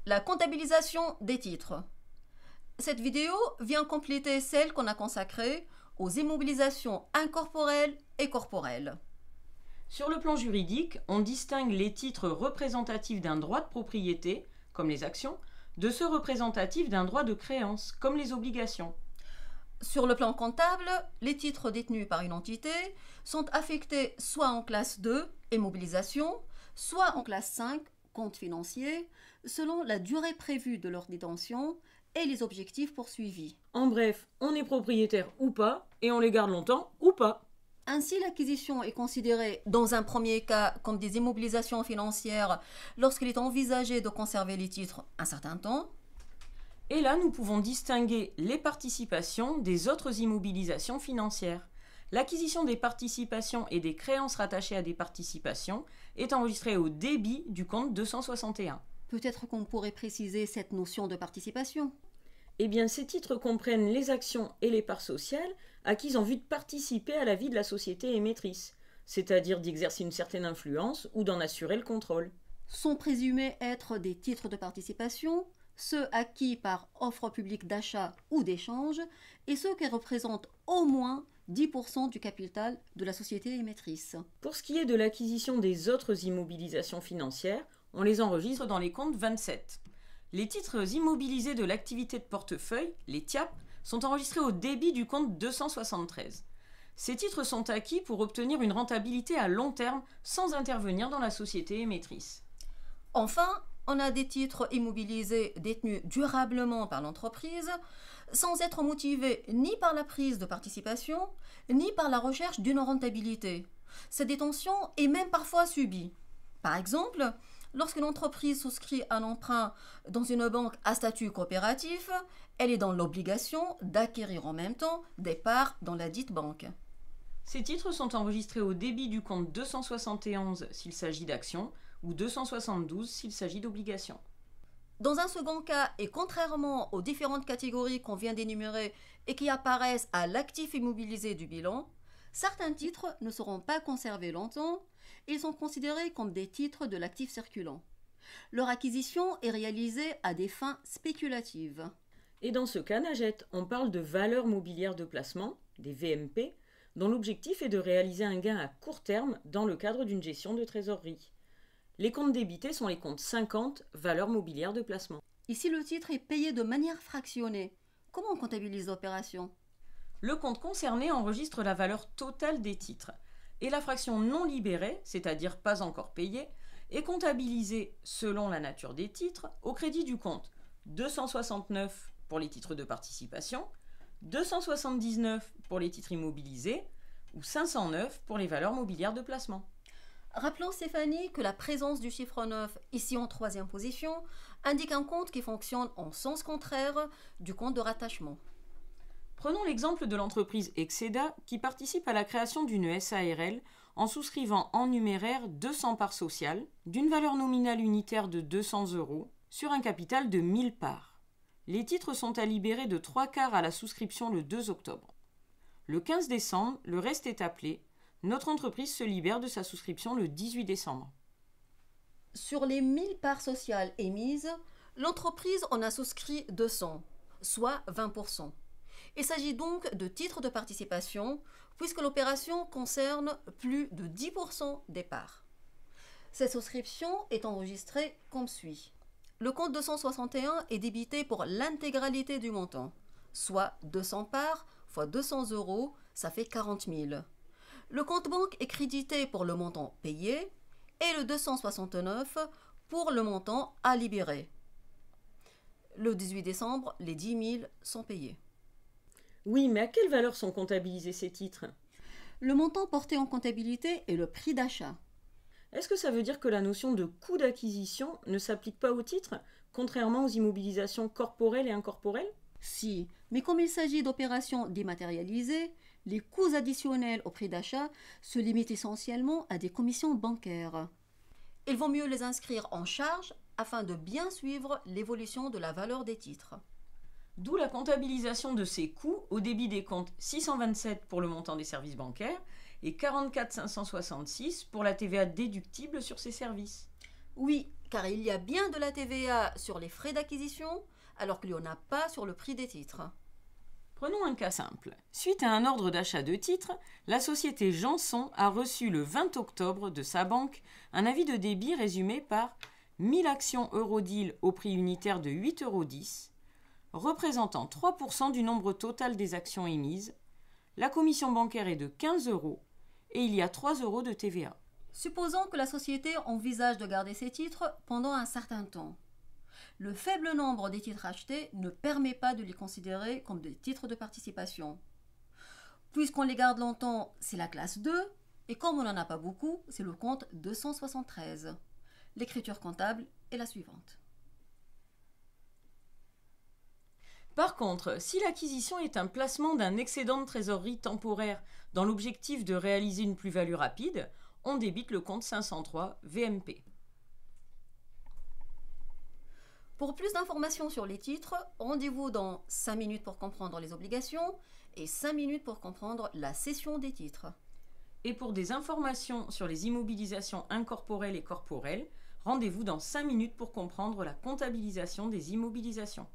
La comptabilisation des titres. Cette vidéo vient compléter celle qu'on a consacrée aux immobilisations incorporelles et corporelles. Sur le plan juridique, on distingue les titres représentatifs d'un droit de propriété, comme les actions, de ceux représentatifs d'un droit de créance, comme les obligations. Sur le plan comptable, les titres détenus par une entité sont affectés soit en classe 2, immobilisation, soit en classe 5, compte financier, selon la durée prévue de leur détention et les objectifs poursuivis. En bref, on est propriétaire ou pas, et on les garde longtemps ou pas. Ainsi, l'acquisition est considérée dans un premier cas comme des immobilisations financières lorsqu'il est envisagé de conserver les titres un certain temps. Et là, nous pouvons distinguer les participations des autres immobilisations financières. L'acquisition des participations et des créances rattachées à des participations est enregistrée au débit du compte 261. Peut-être qu'on pourrait préciser cette notion de participation. Eh bien, ces titres comprennent les actions et les parts sociales acquises en vue de participer à la vie de la société émettrice, c'est-à-dire d'exercer une certaine influence ou d'en assurer le contrôle. Sont présumés être des titres de participation, ceux acquis par offre publique d'achat ou d'échange, et ceux qui représentent au moins 10% du capital de la société émettrice. Pour ce qui est de l'acquisition des autres immobilisations financières, on les enregistre dans les comptes 27. Les titres immobilisés de l'activité de portefeuille, les TIAP, sont enregistrés au débit du compte 273. Ces titres sont acquis pour obtenir une rentabilité à long terme sans intervenir dans la société émettrice. Enfin, on a des titres immobilisés détenus durablement par l'entreprise, sans être motivés ni par la prise de participation, ni par la recherche d'une rentabilité. Cette détention est même parfois subie. Par exemple, lorsque l'entreprise souscrit un emprunt dans une banque à statut coopératif, elle est dans l'obligation d'acquérir en même temps des parts dans la dite banque. Ces titres sont enregistrés au débit du compte 271 s'il s'agit d'actions ou 272 s'il s'agit d'obligations. Dans un second cas, et contrairement aux différentes catégories qu'on vient d'énumérer et qui apparaissent à l'actif immobilisé du bilan, certains titres ne seront pas conservés longtemps. Ils sont considérés comme des titres de l'actif circulant. Leur acquisition est réalisée à des fins spéculatives. Et dans ce cas, Najette, on parle de valeurs mobilières de placement, des VMP, dont l'objectif est de réaliser un gain à court terme dans le cadre d'une gestion de trésorerie. Les comptes débités sont les comptes 50, valeurs mobilières de placement. Ici, le titre est payé de manière fractionnée. Comment on comptabilise l'opération ? Le compte concerné enregistre la valeur totale des titres, et la fraction non libérée, c'est-à-dire pas encore payée, est comptabilisée selon la nature des titres au crédit du compte 269 pour les titres de participation, 279 pour les titres immobilisés ou 509 pour les valeurs mobilières de placement. Rappelons, Stéphanie, que la présence du chiffre 9, ici en troisième position, indique un compte qui fonctionne en sens contraire du compte de rattachement. Prenons l'exemple de l'entreprise Exceda qui participe à la création d'une SARL en souscrivant en numéraire 200 parts sociales d'une valeur nominale unitaire de 200 € sur un capital de 1000 parts. Les titres sont à libérer de 3/4 à la souscription le 2 octobre. Le 15 décembre, le reste est appelé. Notre entreprise se libère de sa souscription le 18 décembre. Sur les 1000 parts sociales émises, l'entreprise en a souscrit 200, soit 20%. Il s'agit donc de titres de participation puisque l'opération concerne plus de 10% des parts. Cette souscription est enregistrée comme suit. Le compte 261 est débité pour l'intégralité du montant, soit 200 parts fois 200 €, ça fait 40 000. Le compte banque est crédité pour le montant payé et le 269 pour le montant à libérer. Le 18 décembre, les 10 000 sont payés. Oui, mais à quelle valeur sont comptabilisés ces titres ? Le montant porté en comptabilité est le prix d'achat. Est-ce que ça veut dire que la notion de coût d'acquisition ne s'applique pas aux titres, contrairement aux immobilisations corporelles et incorporelles ? Si, mais comme il s'agit d'opérations dématérialisées, les coûts additionnels au prix d'achat se limitent essentiellement à des commissions bancaires. Il vaut mieux les inscrire en charge afin de bien suivre l'évolution de la valeur des titres. D'où la comptabilisation de ces coûts au débit des comptes 627 pour le montant des services bancaires et 44 566 pour la TVA déductible sur ces services. Oui, car il y a bien de la TVA sur les frais d'acquisition, alors qu'il n'y en a pas sur le prix des titres. Prenons un cas simple. Suite à un ordre d'achat de titres, la société Janson a reçu le 20 octobre de sa banque un avis de débit résumé par 1000 actions Eurodeal au prix unitaire de 8,10 €, représentant 3% du nombre total des actions émises. La commission bancaire est de 15 € et il y a 3 € de TVA. Supposons que la société envisage de garder ces titres pendant un certain temps. Le faible nombre des titres achetés ne permet pas de les considérer comme des titres de participation. Puisqu'on les garde longtemps, c'est la classe 2, et comme on n'en a pas beaucoup, c'est le compte 273. L'écriture comptable est la suivante. Par contre, si l'acquisition est un placement d'un excédent de trésorerie temporaire dans l'objectif de réaliser une plus-value rapide, on débite le compte 503 VMP. Pour plus d'informations sur les titres, rendez-vous dans 5 minutes pour comprendre les obligations et 5 minutes pour comprendre la cession des titres. Et pour des informations sur les immobilisations incorporelles et corporelles, rendez-vous dans 5 minutes pour comprendre la comptabilisation des immobilisations.